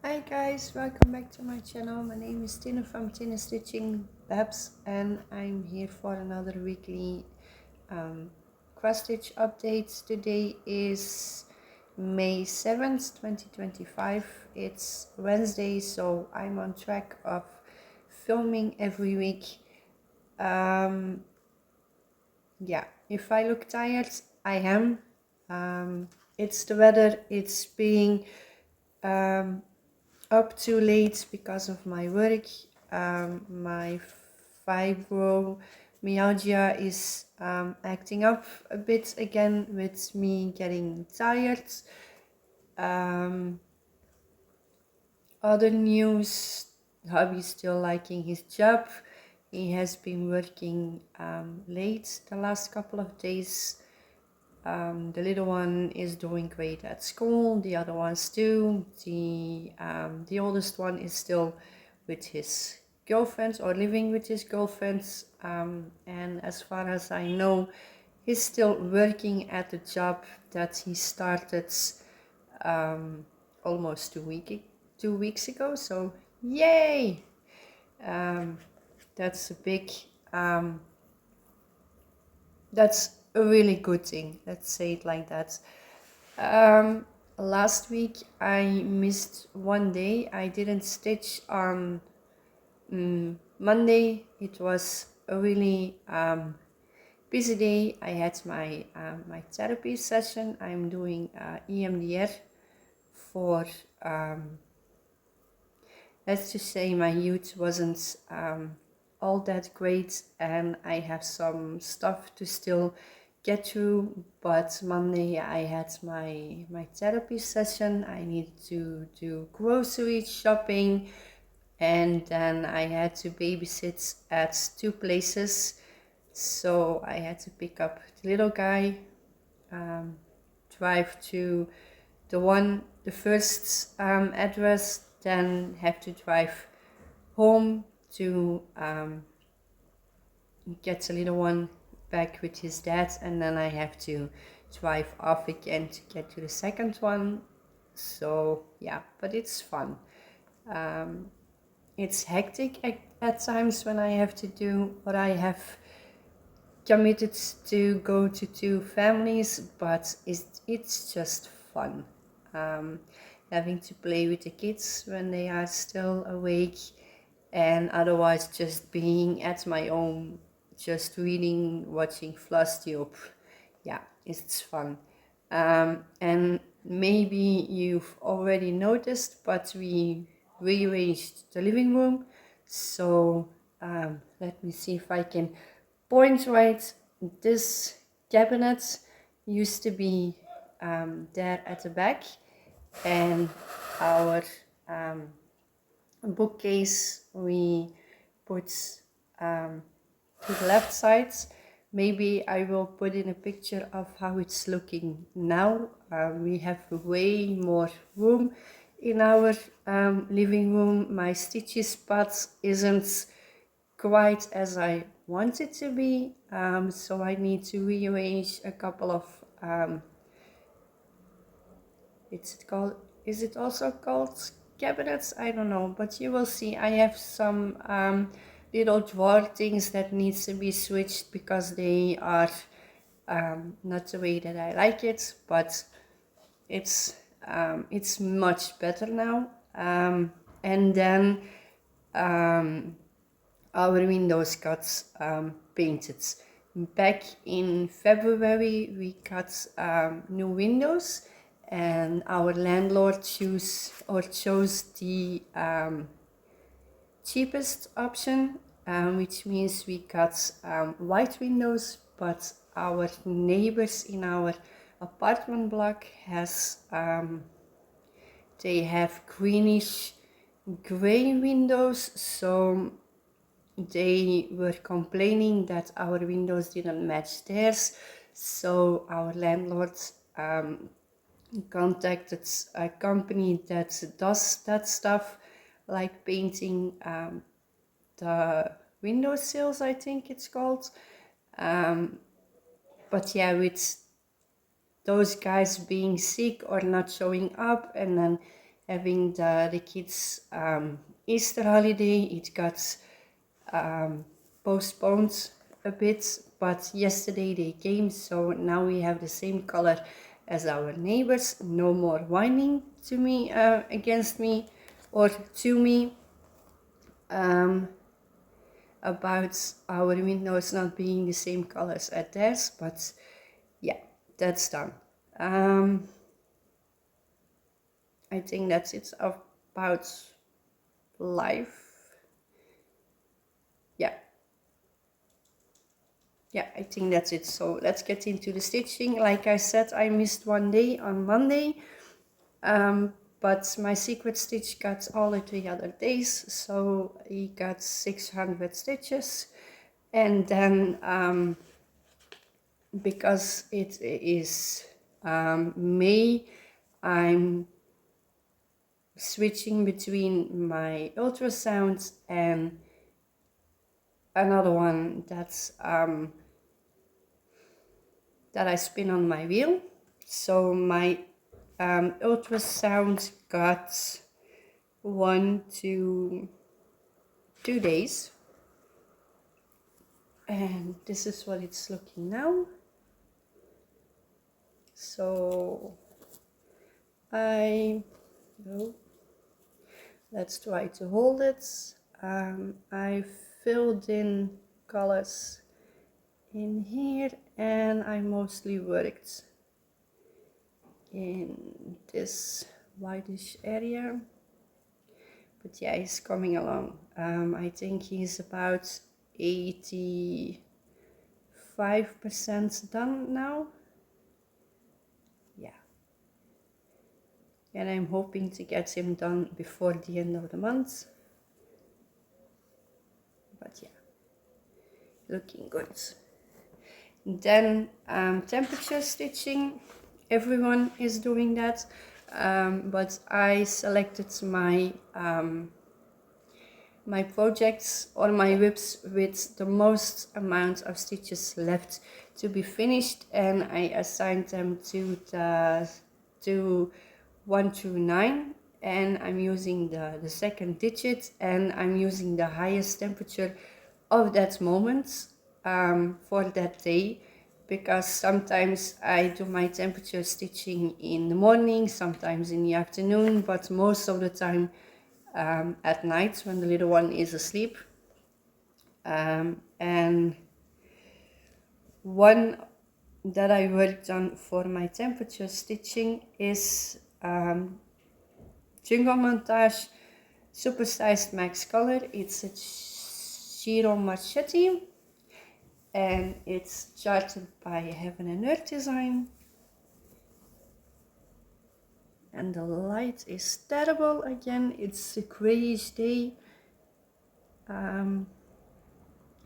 Hi guys, welcome back to my channel. My name is Tina from Tina Stitching Babs and I'm here for another weekly cross stitch update. Today is May 7th, 2025. It's Wednesday, so I'm on track of filming every week. Yeah, if I look tired, I am. It's the weather, it's being up too late because of my work. My fibromyalgia is acting up a bit again with me getting tired. Other news, hubby's still liking his job. He has been working late the last couple of days. The little one is doing great at school, the other ones too. The oldest one is still with his girlfriends or living with his girlfriends. And as far as I know, he's still working at the job that he started almost 2 weeks ago. So yay! That's a big that's a really good thing. Let's say it like that. Last week I missed one day. I didn't stitch on Monday. It was a really busy day. I had my therapy session. I'm doing EMDR for let's just say my youth wasn't all that great and I have some stuff to still get through, but Monday I had my therapy session. I needed to do grocery shopping and then I had to babysit at two places, so I had to pick up the little guy, drive to the first address, then have to drive home to get the little one back with his dad, and then I have to drive off again to get to the second one. So yeah, but it's fun. It's hectic at times when I have to do what I have committed to go to two families, but it's just fun. Having to play with the kids when they are still awake, and otherwise just being at my own, just reading, watching FlossTube. Yeah, it's fun. And maybe you've already noticed, but we rearranged the living room. So let me see if I can point right. This cabinet used to be there at the back, and our bookcase we put to the left side. Maybe I will put in a picture of how it's looking now. We have way more room in our living room. My stitchy spot isn't quite as I want it to be, so I need to rearrange a couple of is it also called cabinets? I don't know, but you will see I have some little drawer things that needs to be switched because they are not the way that I like it, but it's much better now. And then our windows got painted. Back in February we got new windows, and our landlord chose the cheapest option, which means we got white windows, but our neighbors in our apartment block they have greenish gray windows, so they were complaining that our windows didn't match theirs. So our landlord contacted a company that does that stuff, like painting the window sills, I think it's called. But yeah, with those guys being sick or not showing up, and then having the kids Easter holiday, it got postponed a bit, but yesterday they came, so now we have the same color as our neighbors. No more whining to me, against me or to me, about our windows not being the same colors as theirs, but yeah, that's done. I think that's it about life. Yeah, I think that's it. So let's get into the stitching. Like I said, I missed one day on Monday, but my secret stitch got all the 3 other days, so he got 600 stitches. And then because it is May, I'm switching between my ultrasound and another one that's that I spin on my wheel. So my ultrasound got 1 to 2 days, and this is what it's looking now. So let's try to hold it. I filled in colors in here, and I mostly worked in this whitish area, but yeah, he's coming along. I think he's about 85% done now. Yeah, and I'm hoping to get him done before the end of the month, but yeah, looking good. Then temperature stitching, everyone is doing that, but I selected my my projects or my whips with the most amount of stitches left to be finished, and I assigned them to the 1 through 9, and I'm using the second digit, and I'm using the highest temperature of that moment for that day, because sometimes I do my temperature stitching in the morning, sometimes in the afternoon, but most of the time at night when the little one is asleep. And one that I worked on for my temperature stitching is Jungle Montage Supersized Max Color. It's a Giro Machete, and it's charted by Heaven and Earth Design. And the light is terrible again, it's a grayish day.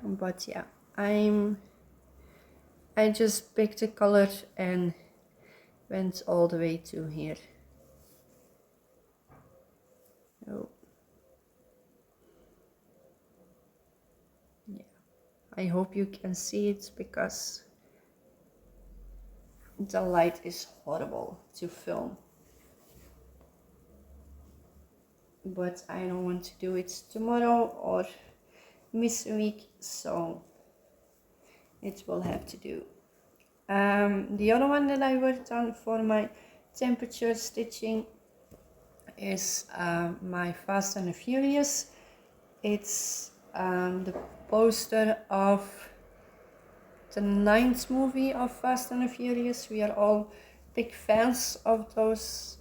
But yeah, I just picked a color and went all the way to here. Oh. Yeah, I hope you can see it because the light is horrible to film. But I don't want to do it tomorrow or miss a week, so it will have to do. The other one that I worked on for my temperature stitching is my Fast and the Furious. It's the poster of the 9th movie of Fast and the Furious. We are all big fans of those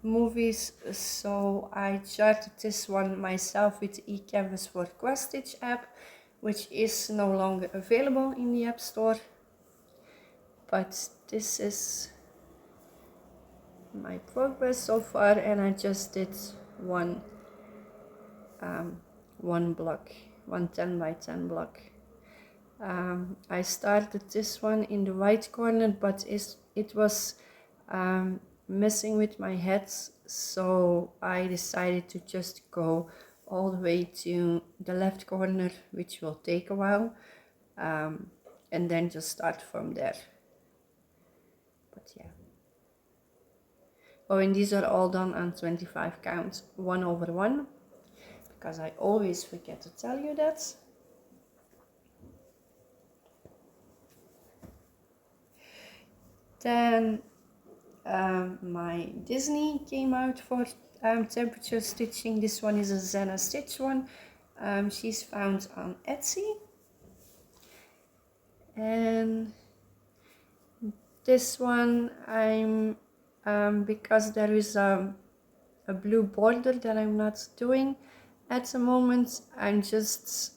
movies, so I charted this one myself with the eCanvas for Cross Stitch app, which is no longer available in the App Store. But this is my progress so far, and I just did one block, one 10 by 10 block. I started this one in the right corner, but it was messing with my head, so I decided to just go all the way to the left corner, which will take a while, and then just start from there. But yeah, Oh, and these are all done on 25 count, 1/1, because I always forget to tell you that. Then my Disney came out for temperature stitching. This one is a Zena Stitch one. She's found on Etsy. And this one I'm because there is a blue border that I'm not doing at the moment, I'm just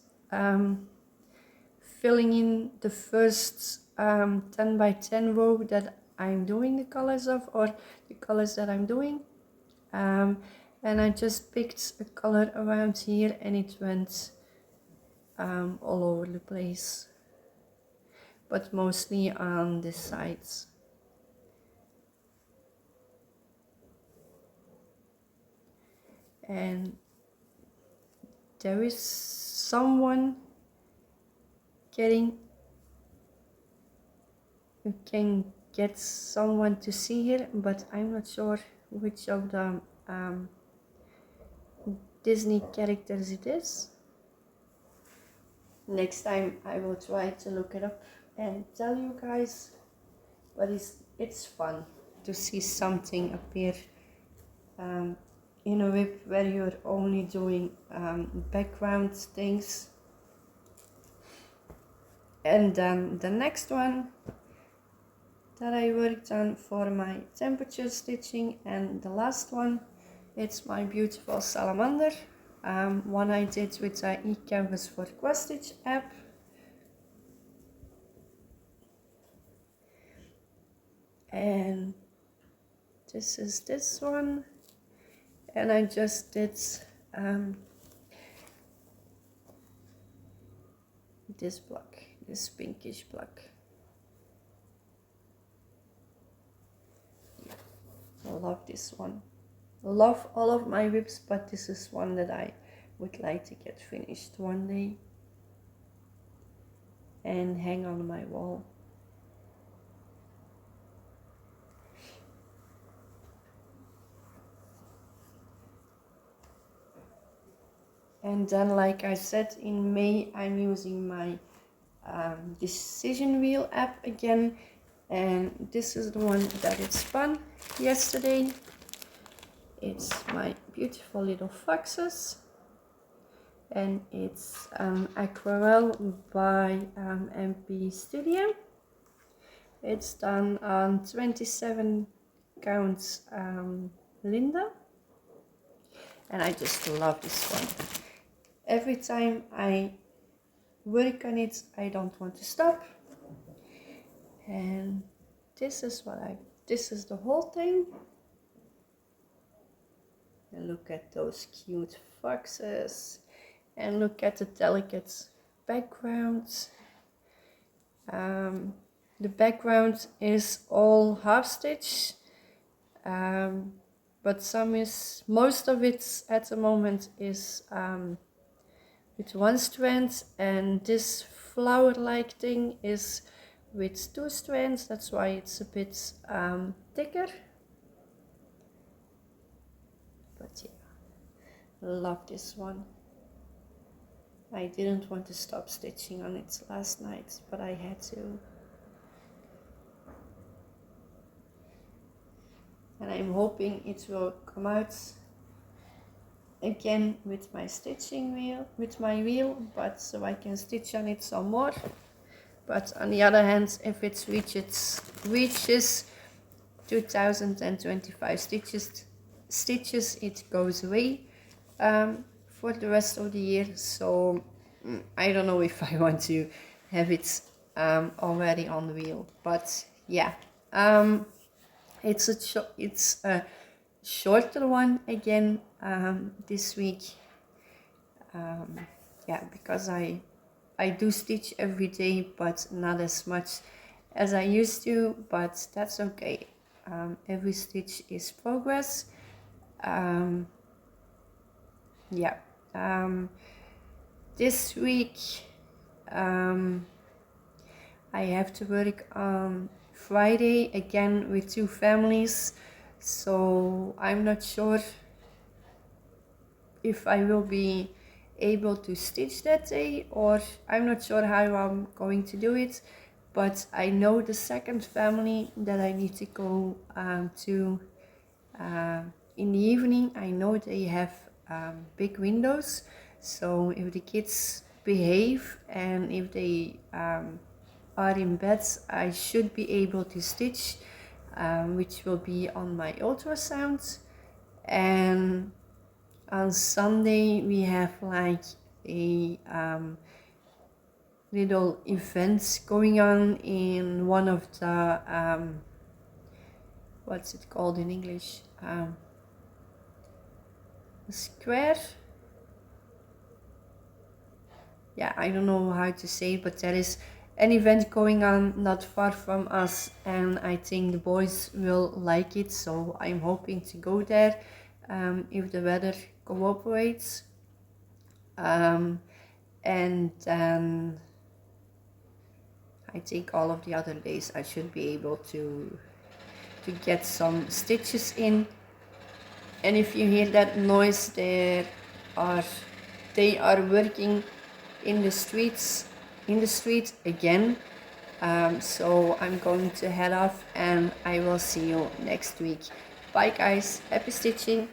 filling in the first 10 by 10 row that I'm doing the colors of, or the colors that I'm doing, and I just picked a color around here and it went all over the place, but mostly on the sides. And there is someone you can get someone to see here, but I'm not sure which of the Disney characters it is. Next time I will try to look it up and tell you guys, but it's fun to see something appear in a whip where you're only doing background things. And then the next one that I worked on for my temperature stitching, and the last one, it's my beautiful Salamander, one I did with the eCanvas for Questitch app. And this is this one, and I just did this block, this pinkish block. I love this one. I love all of my whips, but this is one that I would like to get finished one day and hang on my wall. And then, like I said, in May I'm using my decision wheel app again, and this is the one that it spun yesterday. It's my beautiful little foxes, and it's Aquarel by MP Studio. It's done on 27 counts Linda, and I just love this one. Every time I work on it, I don't want to stop. And this is the whole thing. And look at those cute foxes, and look at the delicate backgrounds. The background is all half stitch, but most of it at the moment is with one strand, and this flower-like thing is with 2 strands. That's why it's a bit thicker. But yeah, love this one. I didn't want to stop stitching on it last night, but I had to. And I'm hoping it will come out again with my stitching wheel, but so I can stitch on it some more. But on the other hand, if it reaches 2025 stitches, it goes away for the rest of the year. So I don't know if I want to have it already on the wheel. But yeah, it's a shorter one again this week. Yeah, because I do stitch every day, but not as much as I used to, but that's okay. Every stitch is progress. Yeah, this week I have to work on Friday again with 2 families. so I'm not sure if I will be able to stitch that day, or I'm not sure how I'm going to do it. But I know the second family that I need to go to in the evening. I know they have big windows, so if the kids behave and if they are in bed, I should be able to stitch, which will be on my ultrasound. And on Sunday we have like a little event going on in one of the what's it called in English? Square? Yeah, I don't know how to say it, but there is an event going on not far from us, and I think the boys will like it, so I'm hoping to go there if the weather cooperates. And then I think all of the other days I should be able to get some stitches in. And if you hear that noise, they are working in the street again. So I'm going to head off, and I will see you next week. Bye guys, happy stitching.